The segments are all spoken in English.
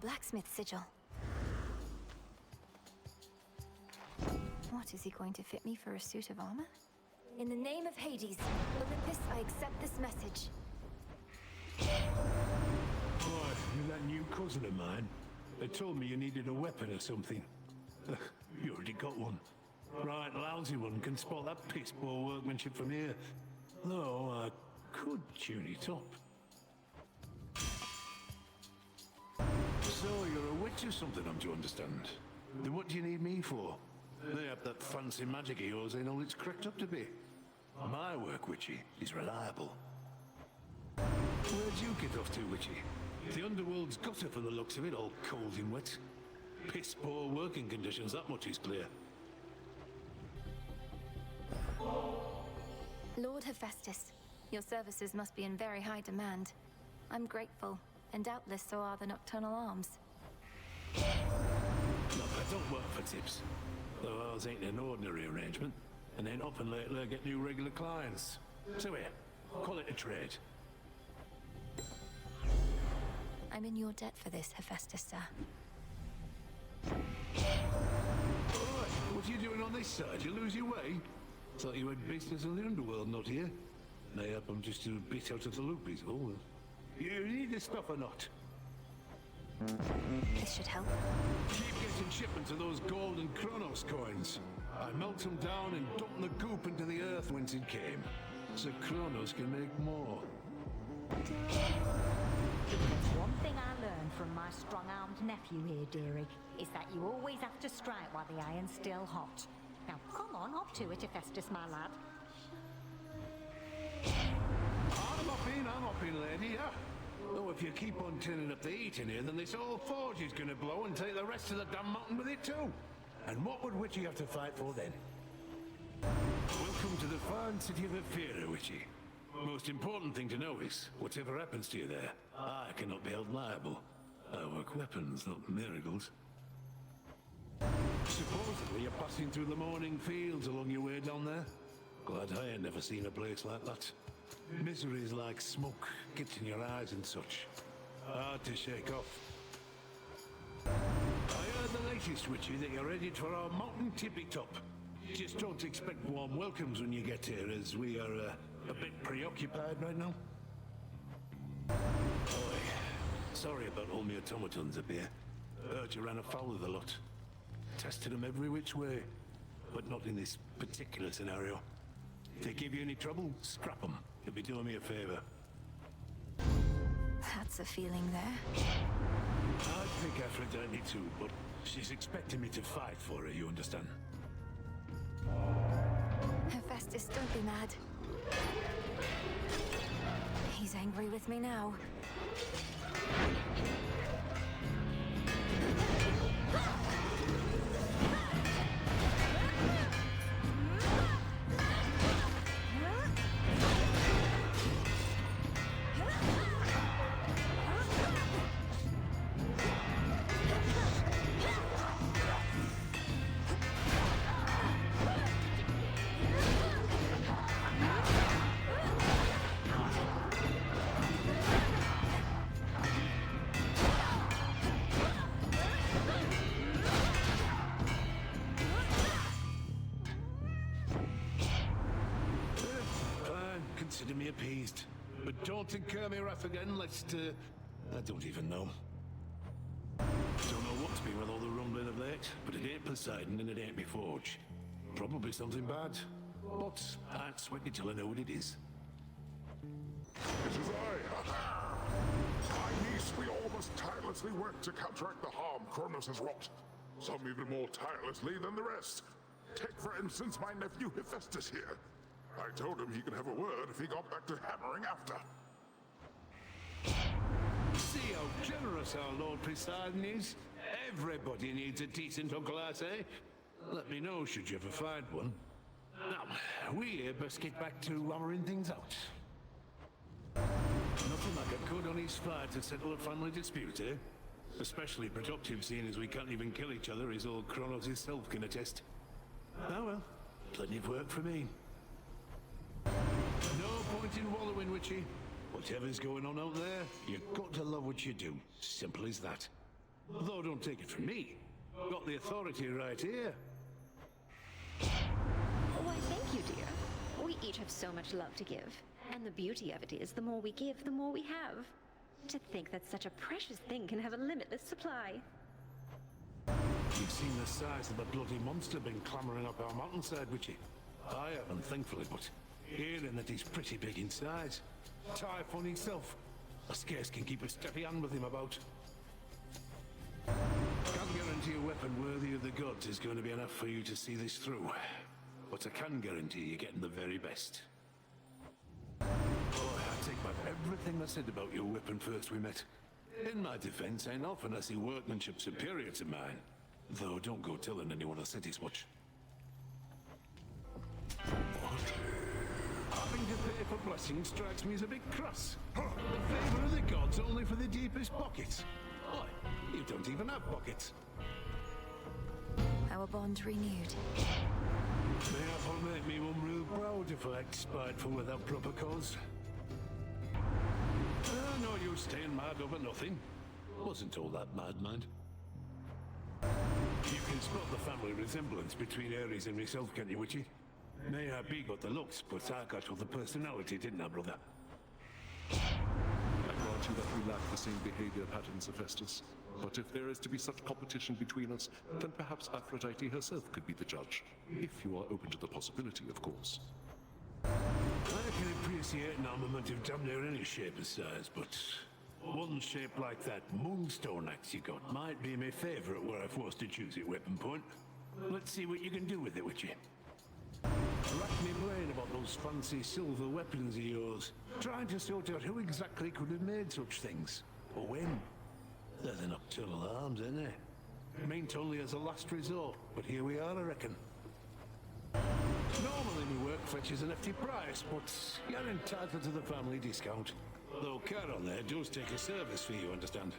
blacksmith sigil. What, is he going to fit me for a suit of armor? In the name of Hades, Olympus, I accept this message. Boy, you're that new cousin of mine. They told me you needed a weapon or something. You already got one. Right, lousy one can spot that piss poor workmanship from here. Though I could tune it up. So you're a witch or something, I'm to understand. Then what do you need me for? They have that fancy magic of yours ain't all it's cracked up to be. My work, Witchy, is reliable. Where'd you get off to, Witchy? The underworld's gutter from the looks of it, all cold and wet. Piss poor working conditions, that much is clear. Lord Hephaestus, your services must be in very high demand. I'm grateful, and doubtless so are the nocturnal arms. Look, I don't work for tips. Though ours ain't an ordinary arrangement, and then often lately I get new regular clients. So here, call it a trade. I'm in your debt for this, Hephaestus, sir. Alright, what are you doing on this side? You lose your way? Thought you had business in the underworld, not here. Mayhap I'm just a bit out of the loop, is all. You need this stuff or not? This should help. Keep getting shipments of those gold and Chronos coins. I melt them down and dump the goop into the earth whence it came, so Chronos can make more. There's one thing I learned from my strong-armed nephew here, dearie, is that you always have to strike while the iron's still hot. Now, come on, up to it, Hephaestus, my lad. I'm up in, lady, yeah. Though if you keep on turning up the heat in here, then this old forge is gonna blow and take the rest of the damn mountain with it too. And what would Witchy have to fight for then? Welcome to the fine city of Hephaestus, Witchy. Most important thing to know is, whatever happens to you there, I cannot be held liable. I work weapons, not miracles. Supposedly you're passing through the morning fields along your way down there. Glad I ain't never seen a place like that. Miseries like smoke, gets in your eyes and such. Hard to shake off. I heard the latest, Witchy, that you're headed for our mountain tippy top. Just don't expect warm welcomes when you get here, as we are a bit preoccupied right now. Oi, sorry about all my automatons up here. Heard you ran afoul of the lot. Tested them every which way, but not in this particular scenario. If they give you any trouble, scrap them. You'll be doing me a favor. That's a feeling there. I think Aphrodite too, but she's expecting me to fight for her, you understand? Hephaestus, don't be mad. He's angry with me now. Consider me appeased. But don't incur me wrath again, lest, I don't even know. Don't know what's been with all the rumbling of late, but it ain't Poseidon and it ain't me forge. Probably something bad. But I ain't sweating till I know what it is. It is I. My niece, we all must tirelessly work to counteract the harm Kronos has wrought. Some even more tirelessly than the rest. Take, for instance, my nephew Hephaestus here. I told him he could have a word if he got back to hammering after. See how generous our Lord Poseidon is? Everybody needs a decent uncle, I say. Let me know should you ever find one. Now, we here best get back to hammering things out. Nothing like a good honest fight to settle a family dispute, eh? Especially productive, seeing as we can't even kill each other, as old Kronos himself can attest. Oh well, plenty of work for me. No point in wallowing, Witchy. Whatever's going on out there, you've got to love what you do. Simple as that. Though don't take it from me. Got the authority right here. Why, thank you, dear. We each have so much love to give. And the beauty of it is, the more we give, the more we have. To think that such a precious thing can have a limitless supply. You've seen the size of the bloody monster been clambering up our mountainside, Witchy. I haven't, thankfully, but hearing that he's pretty big in size. Typhon himself. I scarce can keep a steady hand with him about. Can't guarantee a weapon worthy of the gods is going to be enough for you to see this through. But I can guarantee you're getting the very best. Oh, I take back everything I said about your weapon first we met. In my defense, ain't often I see workmanship superior to mine. Though don't go telling anyone I said as much. What? Having to pay for blessings strikes me as a bit crass. The favour of the gods only for the deepest pockets. Why, you don't even have pockets. Our bond renewed. Mayhap make me one real proud if I act spiteful without proper cause. No use staying mad over nothing. Wasn't all that mad, mind. You can spot the family resemblance between Ares and myself, can't you, Witchy? Mayhap he got the looks, but I got all the personality, didn't I, brother? I grant you that we lack the same behavior patterns, Hephaestus. But if there is to be such competition between us, then perhaps Aphrodite herself could be the judge. If you are open to the possibility, of course. I can appreciate an armament of damn near any shape or size, but one shape like that moonstone axe you got might be my favourite were I forced to choose at weapon point. Let's see what you can do with it, Witchy. Rack me brain about those fancy silver weapons of yours, trying to sort out who exactly could have made such things, or when. They're the nocturnal arms, ain't they? Meant only as a last resort, but here we are, I reckon. Normally my work fetches a hefty price, but you're entitled to the family discount. Though Charon there does take a service fee, you understand.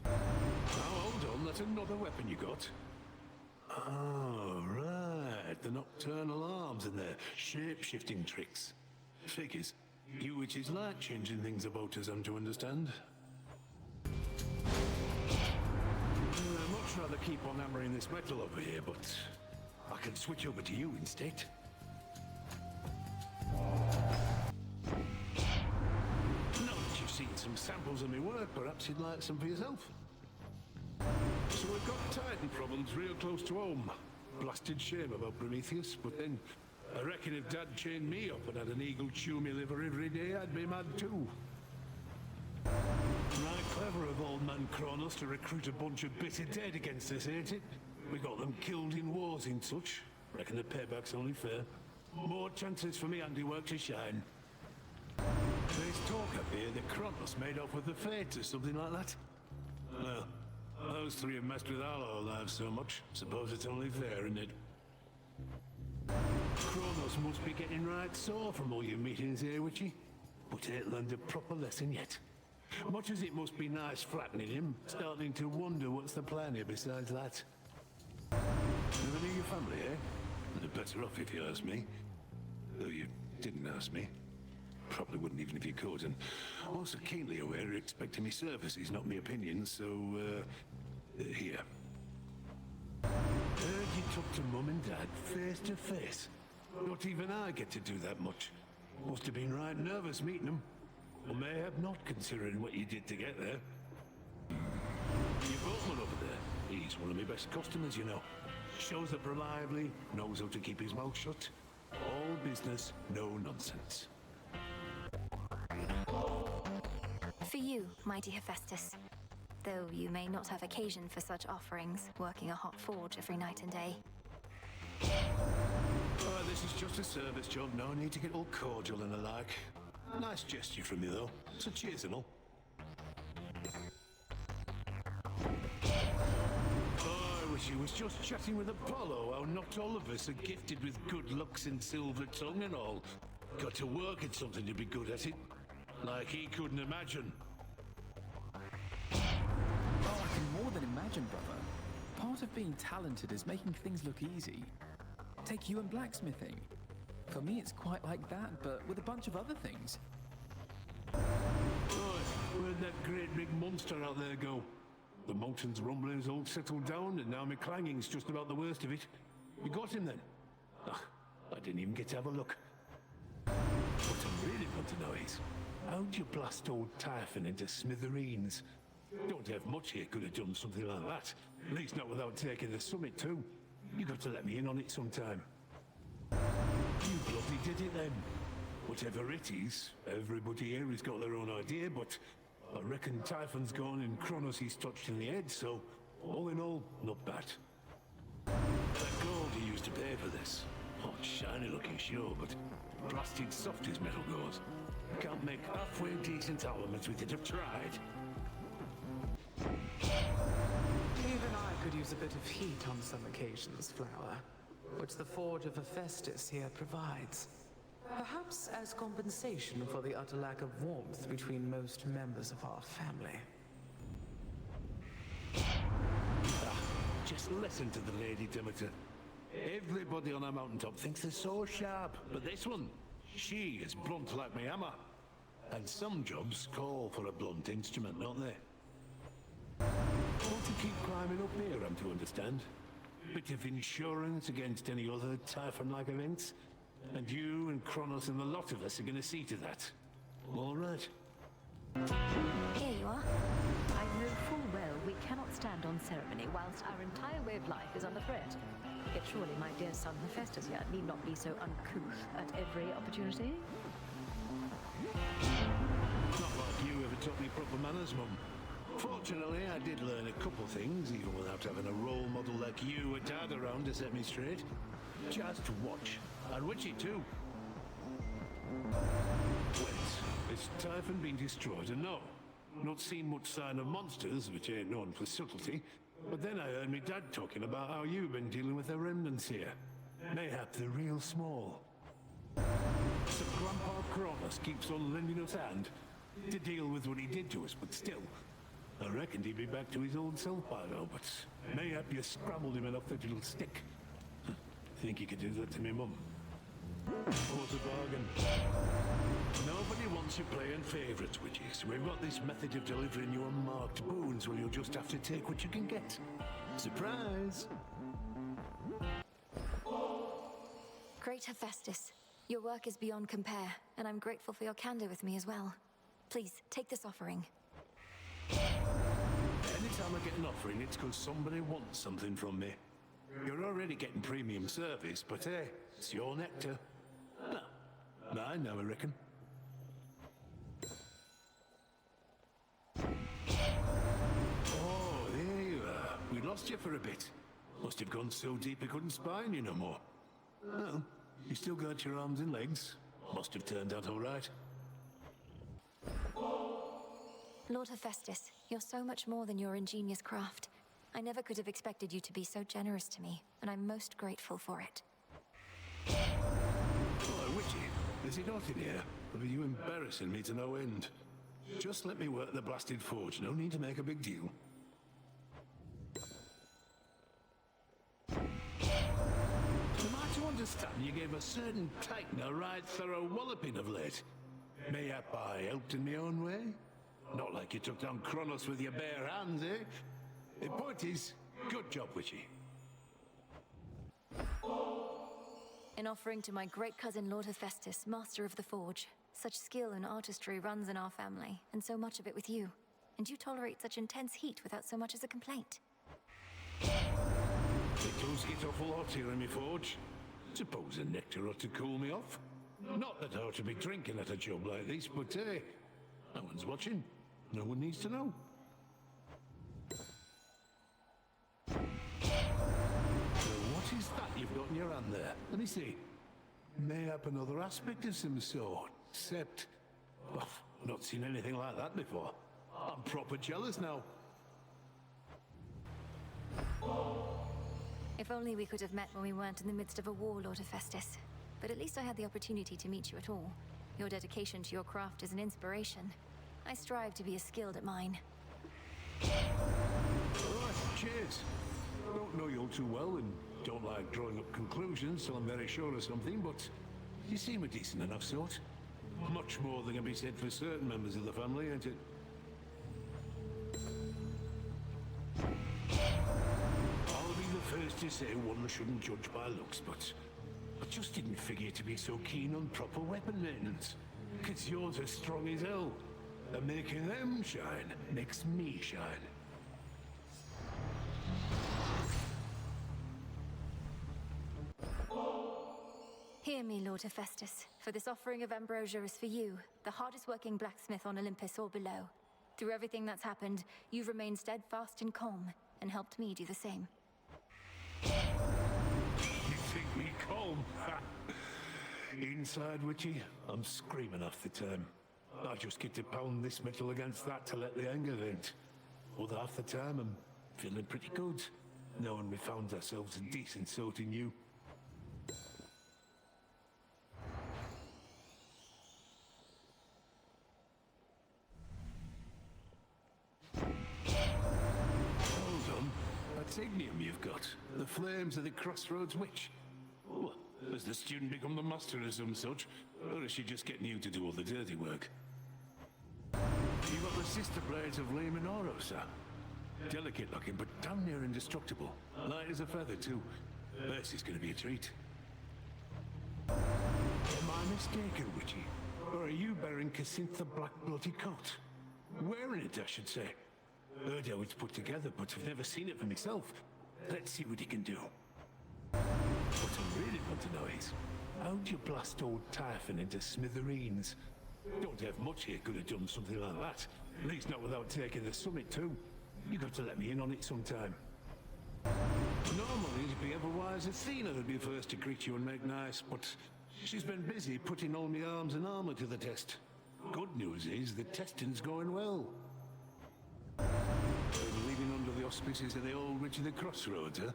Now hold on, that's another weapon you got. Oh, right, the nocturnal arms and their shape-shifting tricks. Figures. You witches like changing things about us, I'm to understand. I'd much rather keep on hammering this metal over here, but I can switch over to you instead. Now that you've seen some samples of my work, perhaps you'd like some for yourself. So we've got Titan problems real close to home. Blasted shame about Prometheus, but then I reckon if Dad chained me up and had an eagle chew me liver every day, I'd be mad too. Right clever of old man Kronos to recruit a bunch of bitter dead against us, ain't it? We got them killed in wars and such. Reckon the payback's only fair. More chances for me handiwork to shine. There's talk up here that Kronos made off with the Fates or something like that. Well, those three have messed with our lives so much. Suppose it's only fair, isn't it? Kronos must be getting right sore from all your meetings here, Witchy. But ain't learned a proper lesson yet. Much as it must be nice flattening him, starting to wonder what's the plan here besides that. Never knew your family, eh? They're better off if you ask me. Though you didn't ask me. Probably wouldn't even if you could, and also keenly aware you're expecting me services, not me opinions, so, here. Heard you talk to Mum and Dad face to face. Not even I get to do that much. Must have been right nervous meeting them. Or may have not, considering what you did to get there. Your boatman over there, he's one of my best customers, you know. Shows up reliably, knows how to keep his mouth shut. All business, no nonsense. For you, mighty Hephaestus. Though you may not have occasion for such offerings, working a hot forge every night and day. Oh, this is just a service job, no need to get all cordial and the like. Nice gesture from you, though. So cheers and all. Oh, I wish you was just chatting with Apollo, how not all of us are gifted with good looks and silver tongue and all. Got to work at something to be good at it. Like he couldn't imagine. Oh, I can more than imagine, brother. Part of being talented is making things look easy. Take you and blacksmithing. For me, it's quite like that, but with a bunch of other things. Oh, where'd that great big monster out there go? The mountain's rumbling's all settled down, and now my clanging's just about the worst of it. You got him then? Ah, I didn't even get to have a look. What I really want to know is, how'd you blast old Typhon into smithereens? Don't have much here could have done something like that. At least not without taking the summit too. You got to let me in on it sometime. You bloody did it then. Whatever it is, everybody here has got their own idea, but I reckon Typhon's gone and Kronos he's touched in the head, so all in all, not bad. That gold you used to pay for this. Oh, shiny looking, sure, but blasted soft as metal goes. Can't make halfway decent armaments with it, I've tried. Even I could use a bit of heat on some occasions, Flower, which the Forge of Hephaestus here provides. Perhaps as compensation for the utter lack of warmth between most members of our family. Just listen to the Lady Demeter. Everybody on our mountaintop thinks they're so sharp, but this one, she is blunt like my hammer. And some jobs call for a blunt instrument, don't they? Want to keep climbing up here, I'm to understand. Bit of insurance against any other Typhon-like events. And you and Kronos and the lot of us are gonna see to that. All right. Here you are. I know full well we cannot stand on ceremony whilst our entire way of life is under threat. Yet surely my dear son Hephaestus here need not be so uncouth at every opportunity. Not like you ever taught me proper manners, Mum. Fortunately, I did learn a couple things, even without having a role model like you or Dad around to set me straight. Just watch. And witchy too. Wait, has Typhon been destroyed? And no, not seen much sign of monsters, which ain't known for subtlety. But then I heard me Dad talking about how you've been dealing with the remnants here. Mayhap they're real small. So Grandpa Kronos keeps on lending us a hand to deal with what he did to us, but still, I reckoned he'd be back to his old self by now, but mayhap you scrambled him enough that it'll stick. Think you could do that to me, Mum? What a bargain. Nobody wants you playing favourites, witches. We've got this method of delivering you unmarked boons where you'll just have to take what you can get. Surprise! Great Hephaestus, your work is beyond compare, and I'm grateful for your candor with me as well. Please, take this offering. Anytime I get an offering, it's because somebody wants something from me. You're already getting premium service, but hey, it's your nectar. Mine now, I reckon. Oh, there you are. We lost you for a bit. Must have gone so deep we couldn't spine you no more. Well, you still got your arms and legs. Must have turned out all right. Lord Hephaestus, you're so much more than your ingenious craft. I never could have expected you to be so generous to me, and I'm most grateful for it. Oh, witchy, is it hot in here? Or are you embarrassing me to no end? Just let me work the blasted forge, no need to make a big deal. Am I to understand you gave a certain titan a right thorough walloping of late? Mayhap I helped in my own way? Not like you took down Kronos with your bare hands, eh? The point is, good job, witchy. An offering to my great cousin Lord Hephaestus, master of the forge. Such skill and artistry runs in our family, and so much of it with you. And you tolerate such intense heat without so much as a complaint. It does get awful hot here in my forge. Suppose a nectar ought to cool me off. Not that I ought to be drinking at a job like this, but hey, no one's watching. No one needs to know. What is that you've got in your hand there? Let me see. Mayhap another aspect of some sort. Except, well, I've not seen anything like that before. I'm proper jealous now. If only we could have met when we weren't in the midst of a war, Lord Hephaestus. But at least I had the opportunity to meet you at all. Your dedication to your craft is an inspiration. I strive to be as skilled at mine. All right, cheers. I don't know you all too well and don't like drawing up conclusions till I'm very sure of something, but you seem a decent enough sort. Much more than can be said for certain members of the family, ain't it? you say one shouldn't judge by looks, but I just didn't figure to be so keen on proper weapon maintenance. Cause yours are strong as hell. And making them shine makes me shine. Hear me, Lord Hephaestus, for this offering of ambrosia is for you, the hardest working blacksmith on Olympus or below. Through everything that's happened, you've remained steadfast and calm, and helped me do the same. You think me calm? Inside, Witchy, I'm screaming half the time. I just get to pound this metal against that to let the anger vent. Other half the time, I'm feeling pretty good, knowing we found ourselves a decent sort in you. Hold on, that's ignium you've got. The flames of the Crossroads Witch. What? Has the student become the master or some such? Or is she just getting you to do all the dirty work? You got the sister blades of Lehman Oro, sir. Delicate looking, but damn near indestructible. Light as a feather, too. This is gonna be a treat. Am I mistaken, Witchy? Or are you bearing Cassintha Black Bloody coat? Wearing it, I should say. Heard how it's put together, but I've never seen it for myself. Let's see what he can do. What I really want to know is, how'd you blast old Typhon into smithereens? Don't have much here could have done something like that. At least not without taking the summit too. You got to let me in on it sometime. Normally it'd be otherwise Athena who'd be first to greet you and make nice, but she's been busy putting all my arms and armor to the test. Good news is the testing's going well. Living under the auspices of the old witch of the Crossroads, huh?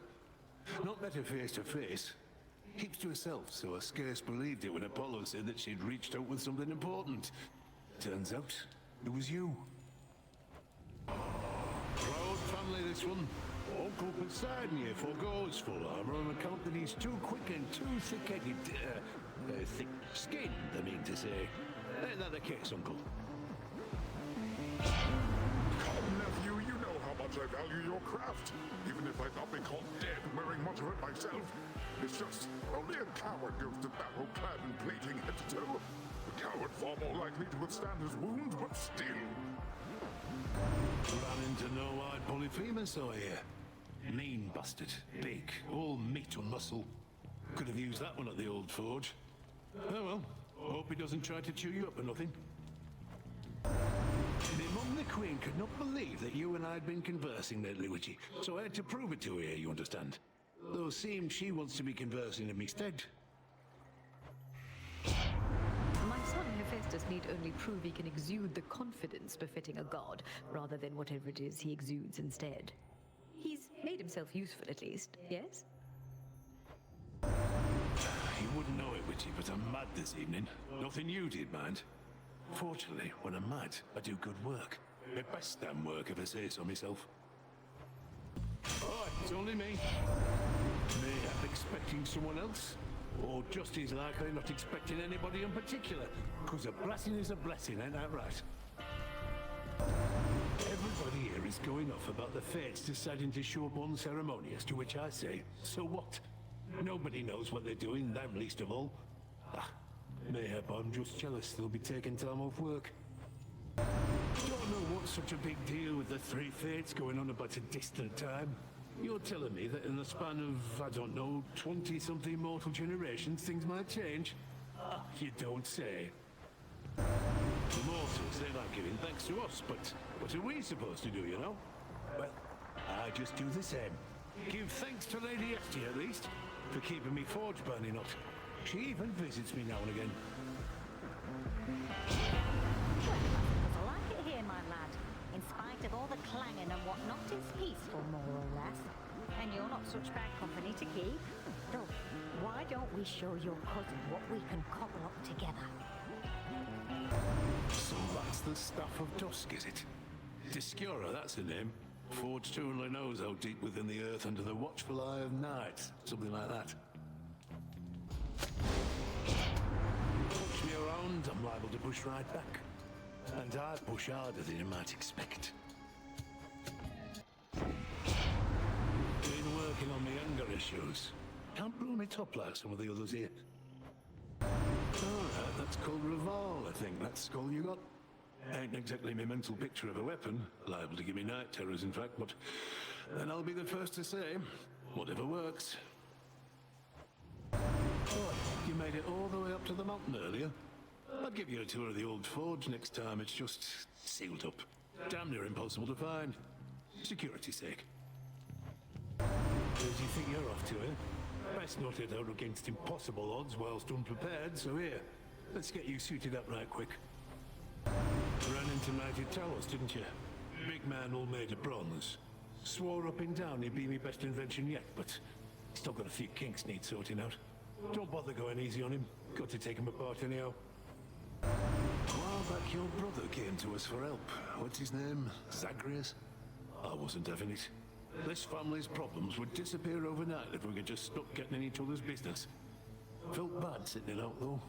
Not better face to face. Keeps to herself, so I scarce believed it when Apollo said that she'd reached out with something important. Turns out, it was you. Proud family, this one. Uncle Poseidon here forgoes full armor on account that he's too quick and too thick-headed. Thick-skinned, I mean to say. Ain't that the case, Uncle? Come, nephew, you know how much I value your craft. Even if I'd not be caught dead wearing much of it myself. It's just, only a coward goes to battle clad in plating head to toe. A coward far more likely to withstand his wound, but still. Ran into no-eyed Polyphemus, I hear. Mean bastard. Big. All meat and muscle. Could have used that one at the old forge. Oh well. Hope he doesn't try to chew you up or nothing. My mum the Queen could not believe that you and I had been conversing lately, Witchy, so I had to prove it to her, you understand. Though it seems she wants to be conversing in me stead. My son Hephaestus need only prove he can exude the confidence befitting a god, rather than whatever it is he exudes instead. He's made himself useful at least, yes? You wouldn't know it, Witchy, but I'm mad this evening. Nothing you did, mind. Fortunately, when I'm mad, I do good work. The best damn work, if I say so myself. Oh, it's only me. Mayhap expecting someone else? Or just as likely not expecting anybody in particular. Because a blessing is a blessing, ain't that right? Everybody here is going off about the fates deciding to show up unceremonious, to which I say, so what? Nobody knows what they're doing, them least of all. Ah, mayhap I'm just jealous they'll be taking time off work. Don't know what's such a big deal with the three fates going on about a distant time. You're telling me that in the span of, I don't know, 20-something mortal generations, things might change? Ah, you don't say. The mortals, they like giving thanks to us, but what are we supposed to do, you know? Well, I just do the same. Give thanks to Lady Esty, at least, for keeping me forge burning up. She even visits me now and again. I like it here, my lad. In spite of all the clanging and whatnot, it's peaceful, more or less. And you're not such bad company to keep. Though, why don't we show your cousin what we can cobble up together? So that's the Staff of Dusk, is it? Discura, that's the name. Forged only knows how deep within the earth under the watchful eye of night. Something like that. Push me around, I'm liable to push right back. And I push harder than you might expect. Been working on my anger issues shoes. Can't blow me top like some of the others here. Alright, that's called Reval, I think. That skull you got? Ain't exactly my mental picture of a weapon. Liable to give me night terrors, in fact, but then I'll be the first to say, whatever works. Oh, you made it all the way up to the mountain earlier. I'd give you a tour of the old forge next time. It's just sealed up. Damn near impossible to find. Security's sake. Where do you think you're off to, eh? Best not head out against impossible odds whilst unprepared, so here, let's get you suited up right quick. Ran into Knighted Towers, didn't you? Big man all made of bronze. Swore up and down he'd be my best invention yet, but still got a few kinks need sorting out. Don't bother going easy on him. Got to take him apart anyhow. A while back your brother came to us for help. What's his name? Zagreus? I wasn't having it. This family's problems would disappear overnight if we could just stop getting in each other's business. Felt bad sitting it out though.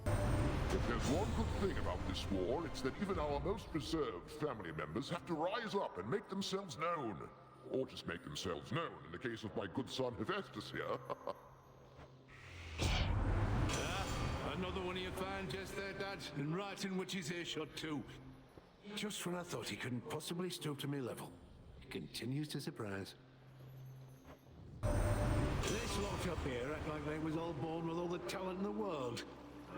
If there's one good thing about this war, it's that even our most reserved family members have to rise up and make themselves known. Or just make themselves known, in the case of my good son Hephaestus here. Another one of your fine just there, Dad. And right in Witch's earshot too. Just when I thought he couldn't possibly stoop to me level. He continues to surprise. This lot up here act like they was all born with all the talent in the world.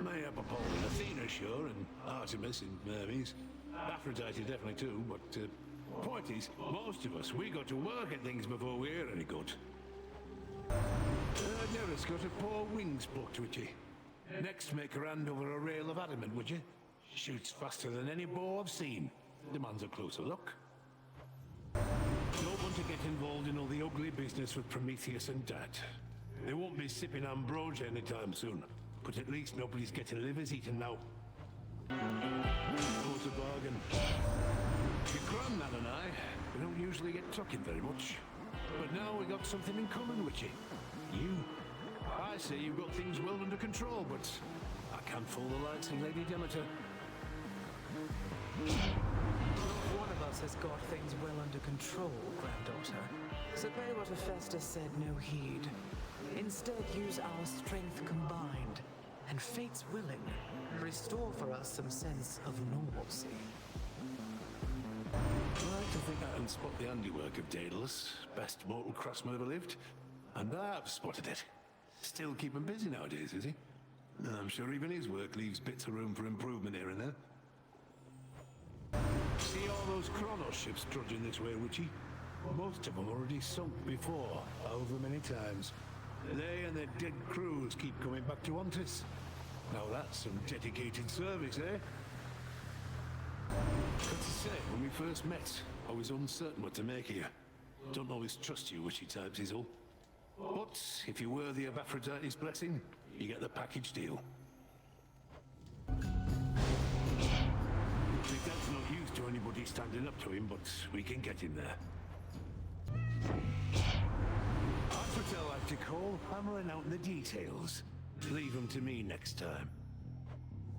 May have Apollo and Athena, sure, and Artemis and Hermes. Aphrodite definitely too, but point is, most of us, we got to work at things before we're any good. Never's got a poor wings plucked, would you? Next, make her hand over a rail of adamant, would you? Shoots faster than any bow I've seen. Demands a closer look. Don't want to get involved in all the ugly business with Prometheus and Dad. They won't be sipping ambrosia anytime soon. But at least nobody's getting livers eaten now. What's a bargain? Your granddad and I, we don't usually get talking very much. But now we got something in common with you. You. I say you've got things well under control, but I can't fool the likes of Lady Demeter. One of us has got things well under control, granddaughter. So pay what Hephaestus said no heed. Instead, use our strength combined, and fate's willing, restore for us some sense of normalcy. I like to think I can spot the handiwork of Daedalus, best mortal craftsman ever lived, and I've spotted it. Still keeping busy nowadays, is he? I'm sure even his work leaves bits of room for improvement here and there. See all those Kronos ships trudging this way, Witchy? Most of them already sunk before, however many times. They and their dead crews keep coming back to haunt us. Now that's some dedicated service, eh? Got to say, when we first met, I was uncertain what to make of you. Don't always trust you, witchy types is all. But if you're worthy of Aphrodite's blessing, you get the package deal. My dad's not used to anybody standing up to him, but we can get him there. That's what I like to call hammering out the details. Leave them to me next time.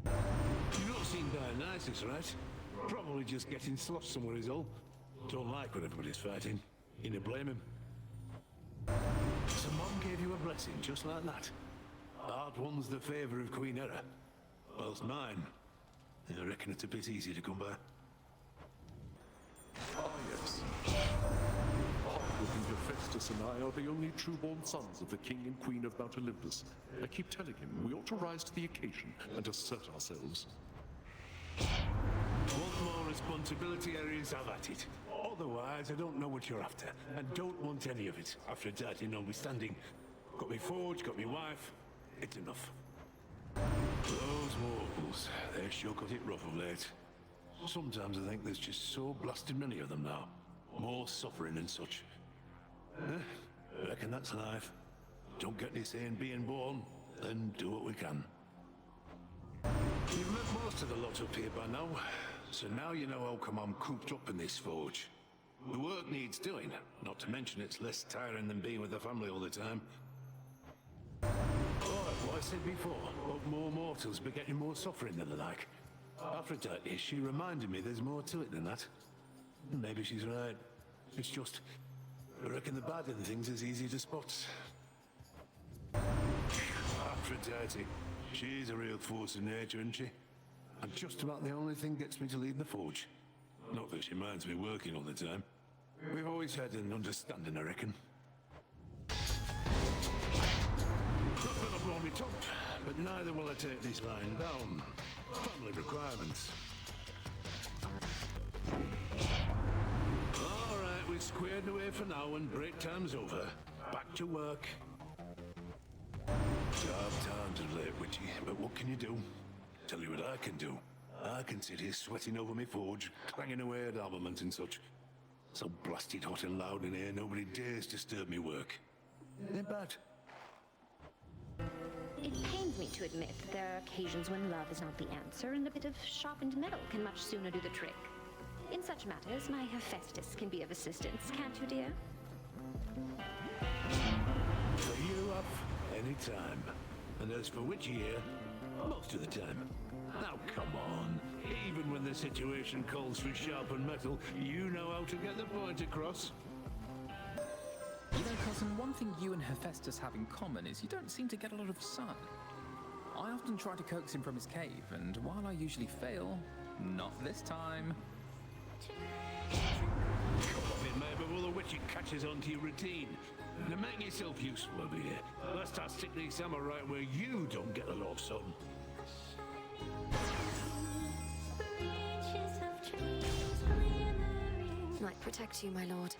You don't seem Dionysus, right? Probably just getting sloshed somewhere is all. Don't like when everybody's fighting. You don't blame him. So Mom gave you a blessing just like that. Art won's the favour of Queen Hera. Whilst mine, I reckon it's a bit easy to come by. Ah, yes. Hard-looking Hephaestus and I are the only true-born sons of the King and Queen of Mount Olympus. I keep telling him we ought to rise to the occasion and assert ourselves. Want more responsibility areas, have at it. Otherwise, I don't know what you're after, and don't want any of it. Aphrodite notwithstanding. Got me forge, got me wife. It's enough. Those mortals, they sure got it rough of late. Sometimes I think there's just so blasted many of them now. More suffering and such. I reckon that's life. Don't get any say in being born, then do what we can. You've met most of the lot up here by now, so now you know how come I'm cooped up in this forge. The work needs doing, not to mention it's less tiring than being with the family all the time. What I said before, about more mortals begetting more suffering than the like. Aphrodite, she reminded me there's more to it than that. Maybe she's right. It's just, I reckon the bad in things is easy to spot. Aphrodite. She's a real force of nature, isn't she? And just about the only thing gets me to leave the forge. Not that she minds me working all the time. We've always had an understanding, I reckon. Not gonna blow me top, but neither will I take this line down. Family requirements. All right, we're squared away for now and break time's over. Back to work. Job times are late, Witchy, but what can you do? Tell you what I can do. I can sit here sweating over my forge, clanging away at armament and such. So blasted hot and loud in here, nobody dares disturb me work. Ain't bad. It pains me to admit that there are occasions when love is not the answer, and a bit of sharpened metal can much sooner do the trick. In such matters, my Hephaestus can be of assistance, can't you, dear? For you up, any time. And as for Witchy here, most of the time. Now come on, even when the situation calls for sharpened metal, you know how to get the point across. You know, cousin, one thing you and Hephaestus have in common is you don't seem to get a lot of sun. I often try to coax him from his cave, and while I usually fail, not this time. Come on, mate, before the Witchy catches on to your routine. Now make yourself useful over here. Let's start stick these samurai where you don't get a lot of sun. Might protect you, my lord.